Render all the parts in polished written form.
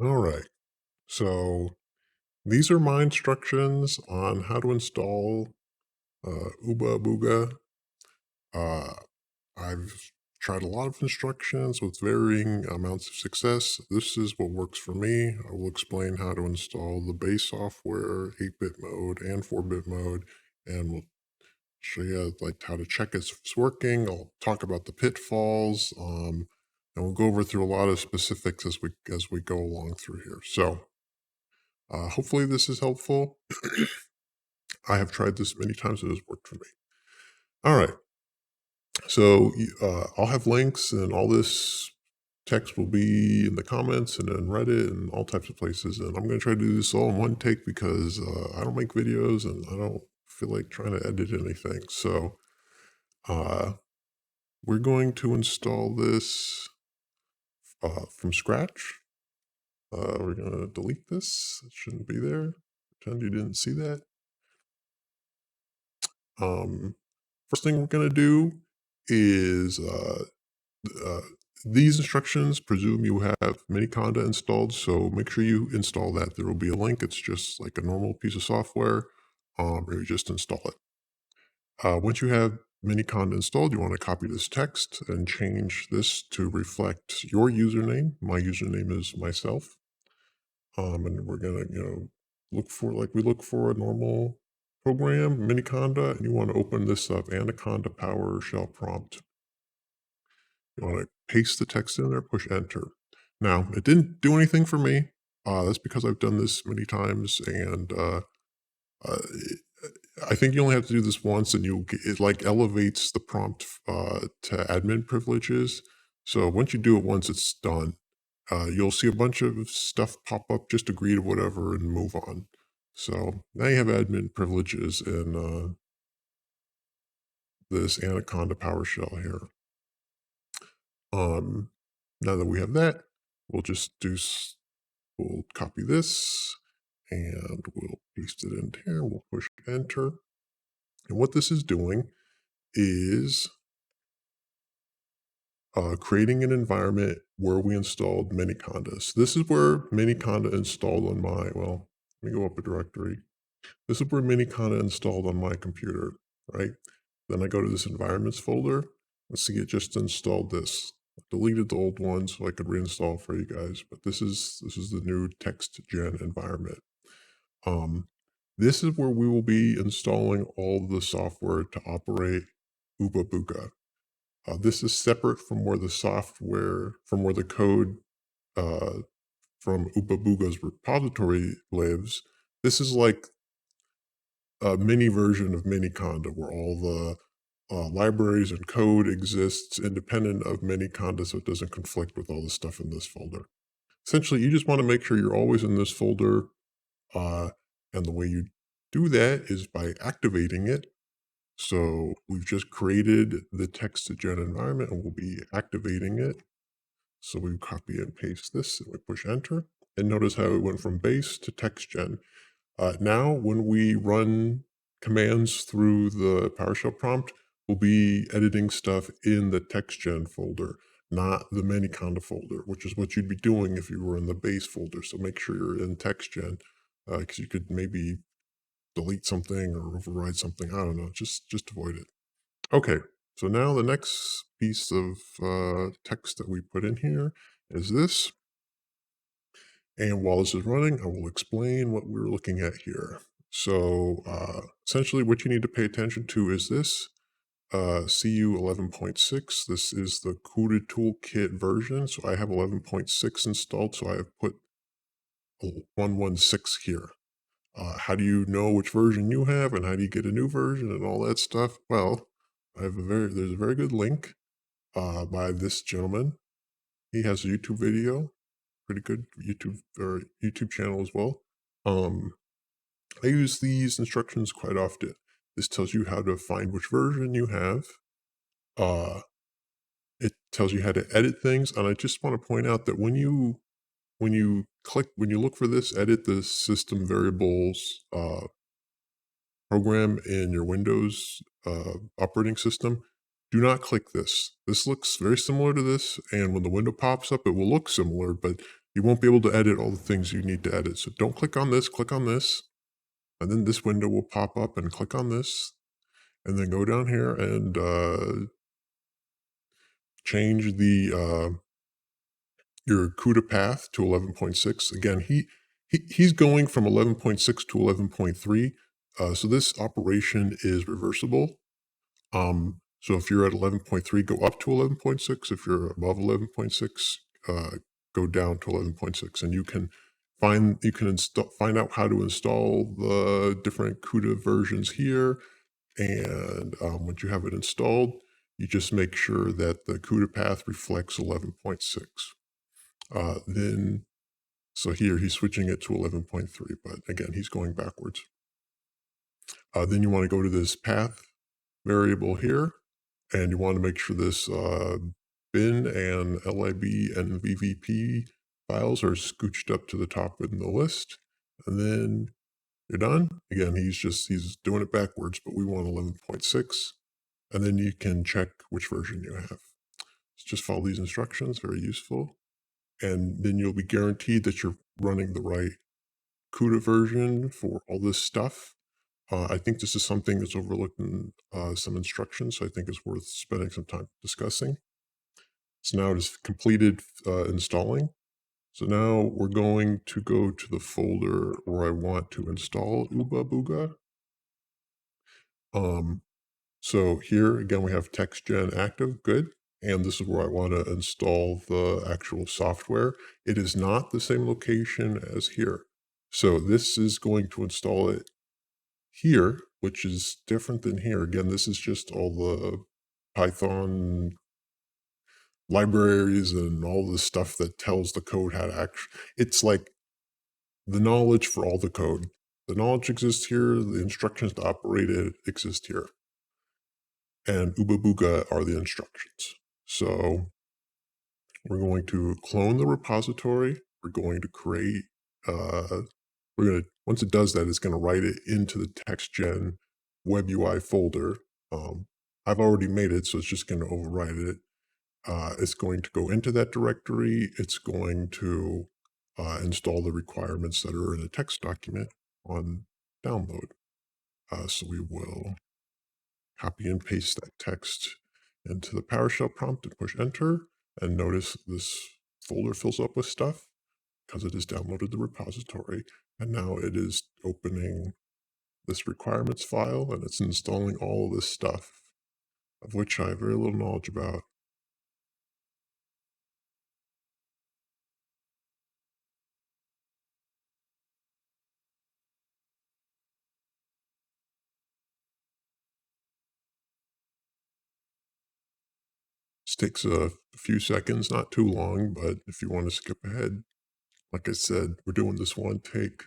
All right. So these are my instructions on how to install Oobabooga. Uh, I've tried a lot of instructions with varying amounts of success. This is what works for me. I will explain how to install the base software, 8-bit mode and 4-bit mode, and we'll show you like how to check if it's working. I'll talk about the pitfalls, and we'll go over through a lot of specifics as we go along through here. So hopefully this is helpful. I have tried this many times. It has worked for me. All right. So I'll have links and all this text will be in the comments and in Reddit and all types of places. And I'm going to try to do this all in one take because I don't make videos and I don't feel like trying to edit anything. So uh, we're going to install this from scratch. We're going to delete this. It shouldn't be there. Pretend you didn't see that. Um, First thing we're going to do is uh, these instructions presume you have Miniconda installed, so make sure you install that. There will be a link. It's just like a normal piece of software, or you just install it. Once you have Miniconda installed, you want to copy this text and change this to reflect your username. My username is myself, and we're gonna, look for like we look for a normal program, Miniconda, and you want to open this up, Anaconda PowerShell prompt. You want to paste the text in there, push enter. Now, it didn't do anything for me. That's because I've done this many times, and uh, I think you only have to do this once, and it like elevates the prompt to admin privileges. So once you do it once, it's done. You'll see a bunch of stuff pop up. Just agree to whatever and move on. So now you have admin privileges in this Anaconda PowerShell here. Um, Now that we have that, we'll just we'll copy this and we'll paste it in here. We'll push enter. And what this is doing is creating an environment where we installed Miniconda. This is where Miniconda installed on well, let me go up a directory. This is where Miniconda installed on my computer, right? Then I go to this environments folder. Let's see, it just installed this. I deleted the old one so I could reinstall for you guys, but this is the new text gen environment. Um, this is where we will be installing all the software to operate Oobabooga. This is separate from where the code uh, from Oobabooga's repository lives. This is like a mini version of Miniconda where all the libraries and code exists independent of Miniconda so it doesn't conflict with all the stuff in this folder. Essentially, you just want to make sure you're always in this folder, uh, and the way you do that is by activating it. So we've just created the text to gen environment and we'll be activating it. So we copy and paste this and we push enter. And notice how it went from base to text gen. Now, when we run commands through the PowerShell prompt, we'll be editing stuff in the TextGen folder, not the Miniconda folder, which is what you'd be doing if you were in the base folder. So make sure you're in TextGen, because you could maybe delete something or override something. I don't know. Just avoid it. Okay. So now the next piece of text that we put in here is this. And while this is running, I will explain what we're looking at here. So essentially what you need to pay attention to is this CU 11.6. This is the CUDA Toolkit version. So I have 11.6 installed. So I have put 116 here. How do you know which version you have and how do you get a new version and all that stuff? Well, there's a very good link by this gentleman. He has a YouTube video, pretty good YouTube channel as well. I use these instructions quite often. This tells you how to find which version you have. It tells you how to edit things, and I just want to point out that when you look for this, edit the system variables program in your Windows operating system, do not click this. This looks very similar to this, and when the window pops up, it will look similar, but you won't be able to edit all the things you need to edit. So don't click on this, and then this window will pop up and click on this, and then go down here and change the your CUDA path to 11.6. Again, he's going from 11.6 to 11.3. So this operation is reversible. So if you're at 11.3, go up to 11.6. If you're above 11.6, go down to 11.6, and you can find out how to install the different CUDA versions here. And once you have it installed, you just make sure that the CUDA path reflects 11.6. Then, so here he's switching it to 11.3, but again, he's going backwards. Then you want to go to this path variable here, and you want to make sure this bin and lib and vvp files are scooched up to the top in the list. And then you're done. Again, he's doing it backwards, but we want 11.6. And then you can check which version you have. So just follow these instructions, very useful. And then you'll be guaranteed that you're running the right CUDA version for all this stuff. I think this is something that's overlooked in some instructions, so I think it's worth spending some time discussing. So now it is completed installing. So now we're going to go to the folder where I want to install Oobabooga. So here again, we have TextGen active, good. And this is where I want to install the actual software. It is not the same location as here. So this is going to install it here, which is different than here. Again, this is just all the Python libraries and all the stuff that tells the code how to it's like the knowledge for all the code. The knowledge exists here, the instructions to operate it exist here. And Oobabooga are the instructions. So we're going to clone the repository. We're going to create, once it does that, it's going to write it into the TextGen web UI folder. I've already made it, so it's just going to override it. It's going to go into that directory. It's going to install the requirements that are in a text document on download. So we will copy and paste that text into the PowerShell prompt and push enter. And notice this folder fills up with stuff because it has downloaded the repository. And now it is opening this requirements file, and it's installing all of this stuff, of which I have very little knowledge about. This takes a few seconds, not too long, but if you want to skip ahead, like I said, we're doing this one take.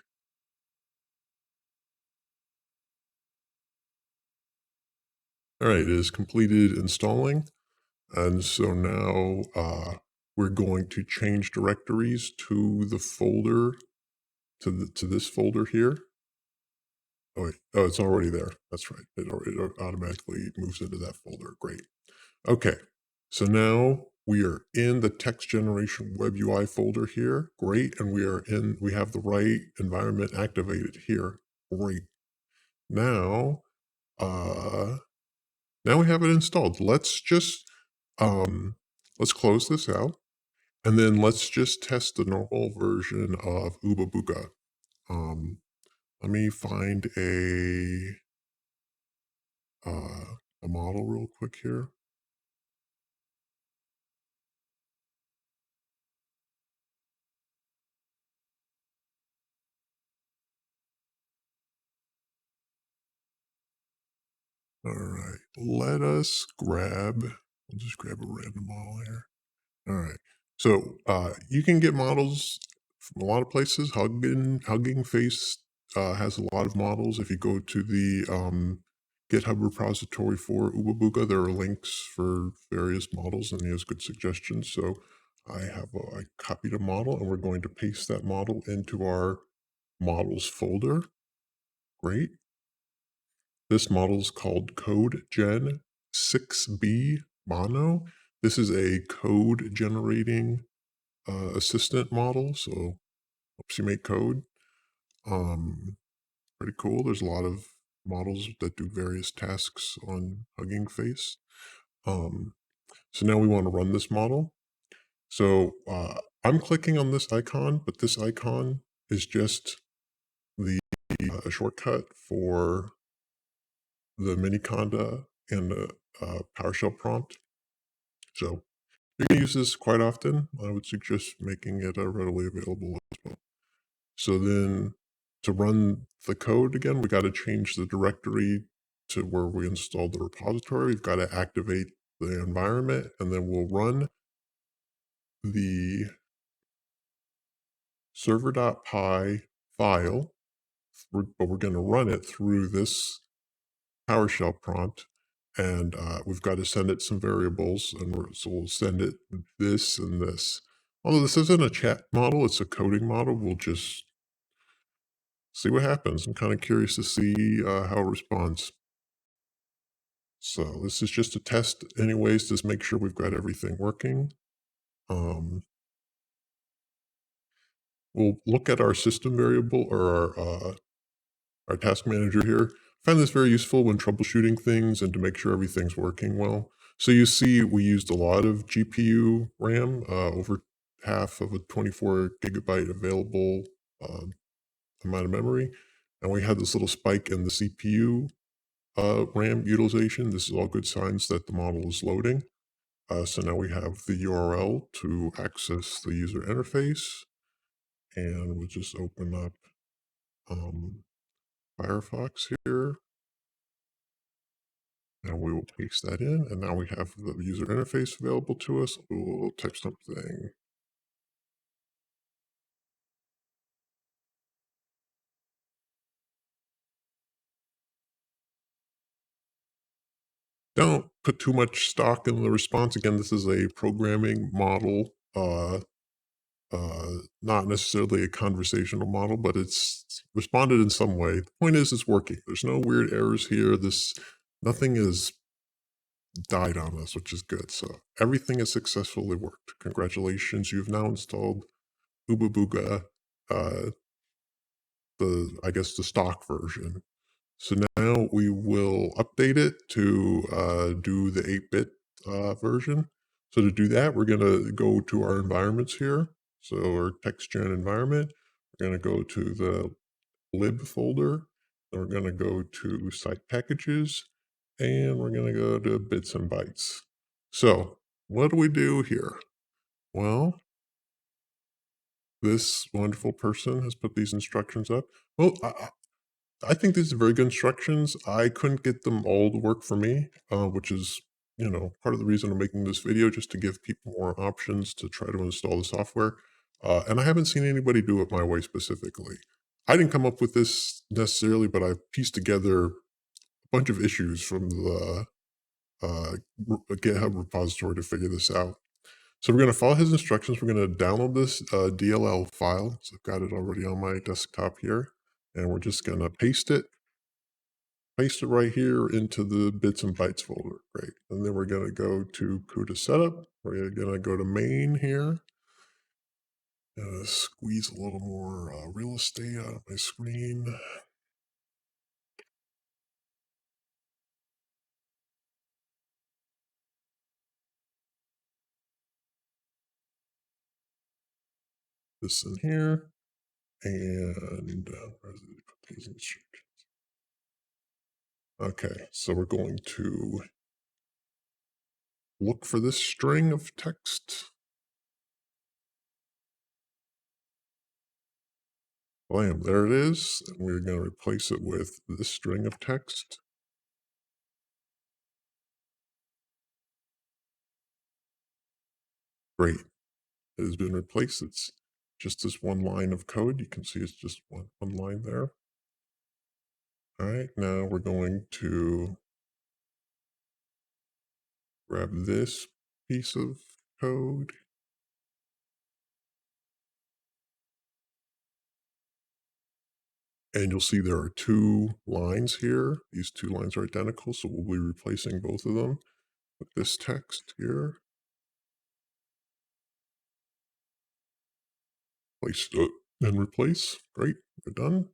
All right, it is completed installing. And so now we're going to change directories to the folder, to this folder here. Oh, wait. Oh, it's already there. That's right. It automatically moves into that folder. Great. Okay. So now we are in the text generation web UI folder here. Great. And we have the right environment activated here. Great. Now, now we have it installed. Let's close this out. And then let's just test the normal version of Oobabooga. Let me find a model real quick here. All right, we'll just grab a random model here. All right, so you can get models from a lot of places. Hugging Face has a lot of models. If you go to the GitHub repository for Oobabooga, there are links for various models, and he has good suggestions. So I copied a model, and we're going to paste that model into our models folder. Great. This model is called CodeGen 6B Mono. This is a code generating assistant model, so helps you make code. Um, Pretty cool. There's a lot of models that do various tasks on Hugging Face. Um, so now we want to run this model. So I'm clicking on this icon, but this icon is just the shortcut for the miniconda and the PowerShell prompt. So you can use this quite often. I would suggest making it readily available as well. So then to run the code again, we got to change the directory to where we installed the repository. We've got to activate the environment, and then we'll run the server.py file, but we're going to run it through this PowerShell prompt. And we've got to send it some variables, and so we'll send it this and this. Although this isn't a chat model, it's a coding model. We'll just see what happens. I'm kind of curious to see how it responds. So this is just a test anyways, to make sure we've got everything working. We'll look at our system variable or our task manager here. I find this very useful when troubleshooting things and to make sure everything's working well. So you see we used a lot of GPU RAM, over half of a 24 gigabyte available amount of memory. And we had this little spike in the CPU RAM utilization. This is all good signs that the model is loading. So now we have the URL to access the user interface, and we'll just open up Firefox here, and we will paste that in, and now we have the user interface available to us. We'll type something. Don't put too much stock in the response. Again, this is a programming model, not necessarily a conversational model, but it's responded in some way. The point is, it's working. There's no weird errors here. Nothing is died on us, which is good. So everything has successfully worked. Congratulations, you've now installed Oobabooga, uh, I guess the stock version. So now we will update it to do the 8-bit version. So to do that, we're going to go to our environments here. So our TextGen environment, we're going to go to the lib folder. Then we're going to go to site packages, and we're going to go to bits and bytes. So what do we do here? Well, this wonderful person has put these instructions up. Well, I think these are very good instructions. I couldn't get them all to work for me, which is, part of the reason I'm making this video, just to give people more options to try to install the software. And I haven't seen anybody do it my way specifically. I didn't come up with this necessarily, but I pieced together a bunch of issues from the GitHub repository to figure this out. So we're going to follow his instructions. We're going to download this DLL file. So I've got it already on my desktop here. And we're just going to paste it right here into the bits and bytes folder. Great. And then we're going to go to CUDA setup. We're going to go to main here. Squeeze a little more real estate out of my screen. This in here. And where did I put these instructions? Okay, so we're going to look for this string of text. Bam, there it is. And we're going to replace it with this string of text. Great. It has been replaced. It's just this one line of code. You can see it's just one line there. All right, now we're going to grab this piece of code. And you'll see there are two lines here. These two lines are identical, so we'll be replacing both of them. With this text here. Place and replace. Great, we're done.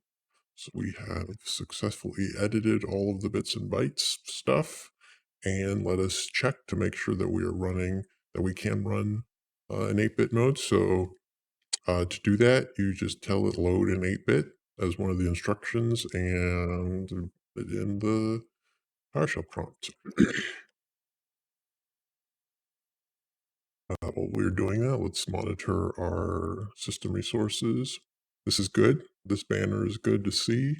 So we have successfully edited all of the bits and bytes stuff, and let us check to make sure that we are running, that we can run in 8-bit mode. So to do that, you just tell it load in 8-bit as one of the instructions and put it in the PowerShell prompt. While we're doing that, let's monitor our system resources. This is good. This banner is good to see.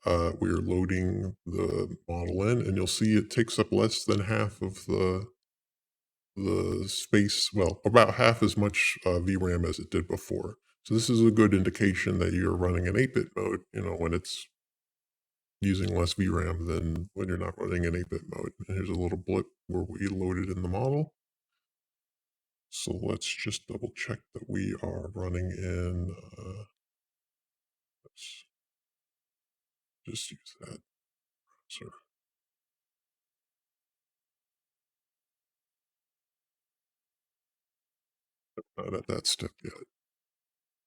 We're loading the model in, and you'll see it takes up less than half of the space, well, about half as much VRAM as it did before. So this is a good indication that you're running in 8-bit mode, when it's using less VRAM than when you're not running in 8-bit mode. And here's a little blip where we loaded in the model. So let's just double check that we are running in, let's just use that browser. Not at that step yet.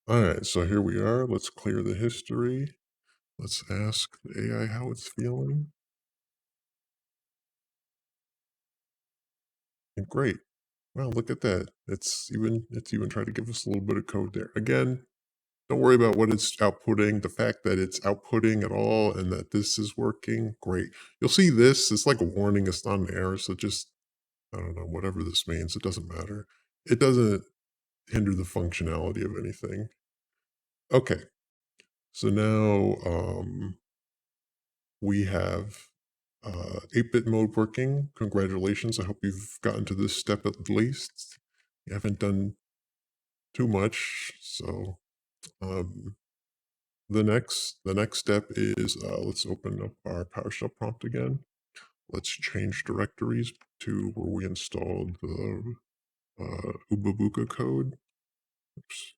All right, so here we are. Let's clear the history. Let's ask the AI how it's feeling. And great. Wow, look at that. It's even trying to give us a little bit of code there. Again, don't worry about what it's outputting. The fact that it's outputting at all and that this is working, great. You'll see this, it's like a warning, it's not an error. So just, I don't know, whatever this means, it doesn't matter. It doesn't hinder the functionality of anything. Okay, so now we have 8-bit mode working. Congratulations. I hope you've gotten to this step at least. You haven't done too much. So the next step is let's open up our PowerShell prompt again. Let's change directories to where we installed the Oobabooga code. Oops.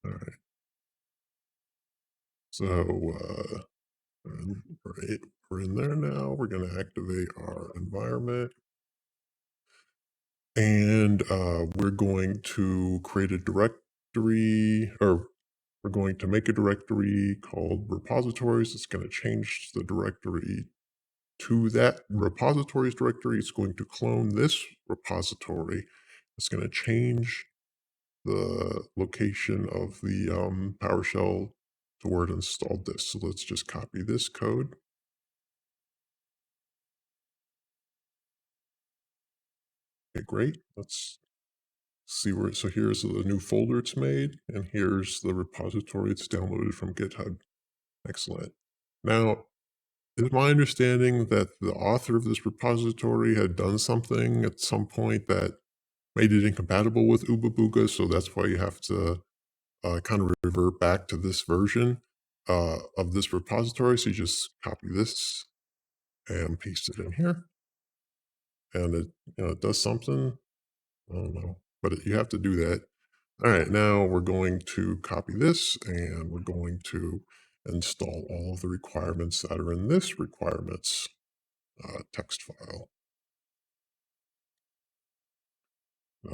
All right. So we're in there now. We're going to activate our environment. And we're going to create a directory, or we're going to make a directory called repositories. It's going to change the directory to that repositories directory. It's going to clone this repository. It's going to change the location of the PowerShell to where it installed this. So let's just copy this code. Okay, great. Let's see where, so here's the new folder it's made, and here's the repository it's downloaded from GitHub. Excellent. Now, it's my understanding that the author of this repository had done something at some point that made it incompatible with Oobabooga, so that's why you have to kind of revert back to this version of this repository. So you just copy this and paste it in here, and it does something. I don't know, but you have to do that. All right, now we're going to copy this and we're going to install all of the requirements that are in this requirements text file.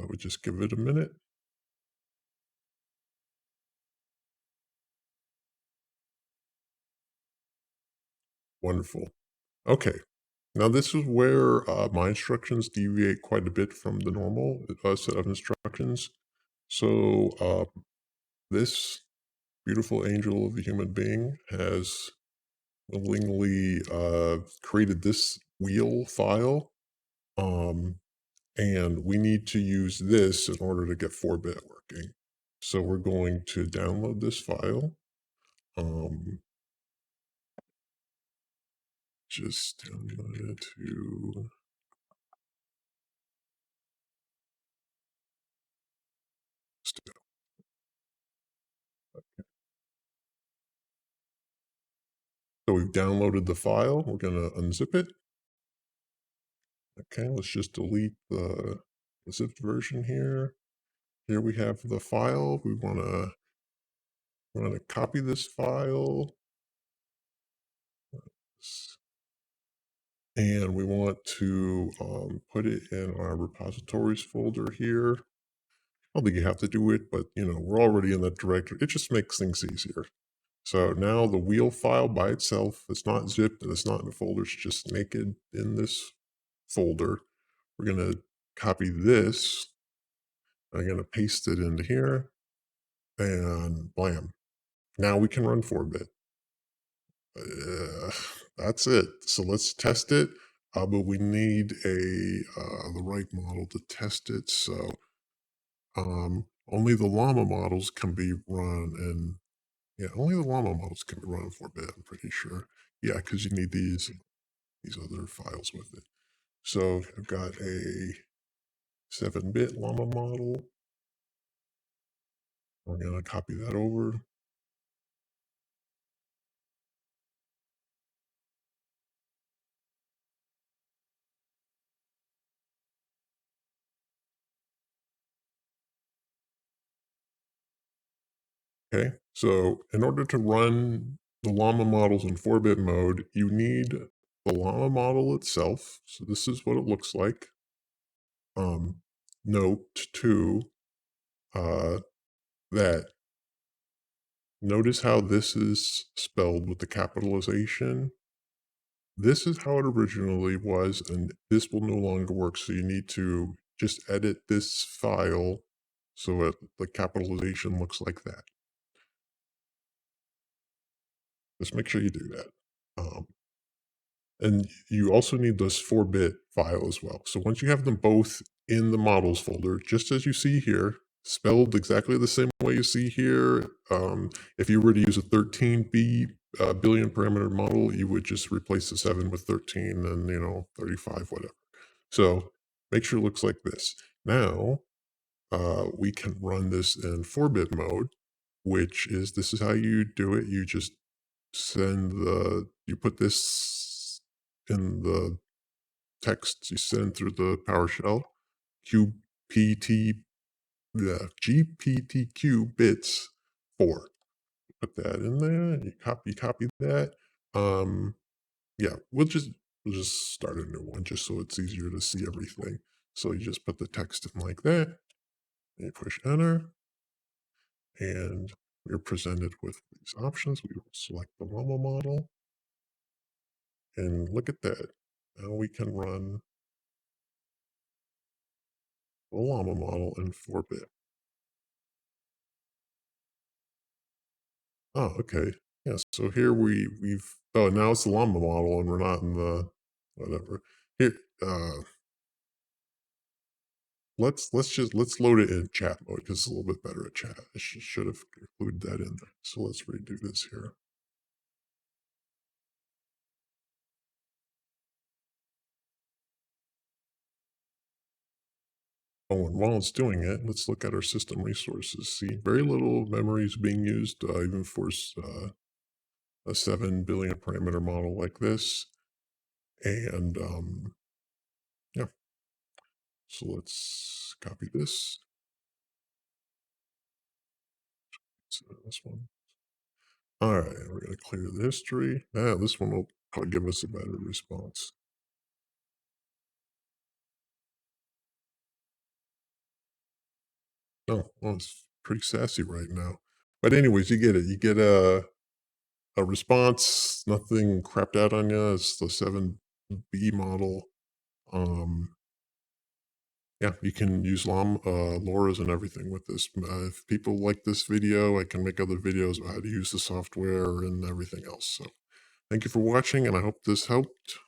We just give it a minute. Wonderful. Okay, now this is where my instructions deviate quite a bit from the normal set of instructions. So this beautiful angel of a human being has willingly created this wheel file. And we need to use this in order to get 4-bit working. So we're going to download this file. Just download it to So we've downloaded the file. We're going to unzip it. Okay, let's just delete the zipped version here. Here we have the file. We want to copy this file. And we want to put it in our repositories folder here. I don't think you have to do it, but we're already in that directory. It just makes things easier. So now the wheel file by itself, it's not zipped and it's not in the folder, it's just naked in this folder. We're going to copy this. I'm going to paste it into here and blam. Now we can run for a bit. That's it. So let's test it. But we need the right model to test it. So only the llama models can be run, and yeah, only the llama models can be run for a bit. I'm pretty sure. Yeah, because you need these other files with it. So I've got a 7-bit llama model. We're gonna copy that over. Okay, so in order to run the llama models in 4-bit mode, you need the llama model itself. So this is what it looks like. Note too that notice how this is spelled with the capitalization. This is how it originally was, and this will no longer work. So you need to just edit this file so that the capitalization looks like that. Just make sure you do that. And you also need this 4-bit file as well. So once you have them both in the models folder, just as you see here, spelled exactly the same way you see here, if you were to use a 13B billion parameter model, you would just replace the 7 with 13 and 35, whatever. So make sure it looks like this. Now we can run this in 4-bit mode, which is this is how you do it. You just you put this in the text you send through the PowerShell, QPT, GPTQ bits 4. Put that in there. You copy that. Yeah, we'll just start a new one just so it's easier to see everything. So you just put the text in like that. And you push enter, and we're presented with these options. We will select the llama model, and look at that. Now we can run the llama model in 4-bit. Oh, okay. Yeah, so here we've oh, now it's the llama model and we're not in the whatever. Here, let's load it in chat mode because it's a little bit better at chat. I should have included that in there. So let's redo this here. Oh, and while it's doing it, let's look at our system resources. See, very little memory is being used, even for a 7 billion parameter model like this. And yeah, so let's copy this. So this one. All right, we're going to clear the history. Now, this one will probably give us a better response. Oh, well, it's pretty sassy right now. But anyways, you get it. You get a response, nothing crapped out on you. It's the 7B model. Um, yeah, you can use LoRa's and everything with this. If people like this video, I can make other videos about how to use the software and everything else. So thank you for watching, and I hope this helped.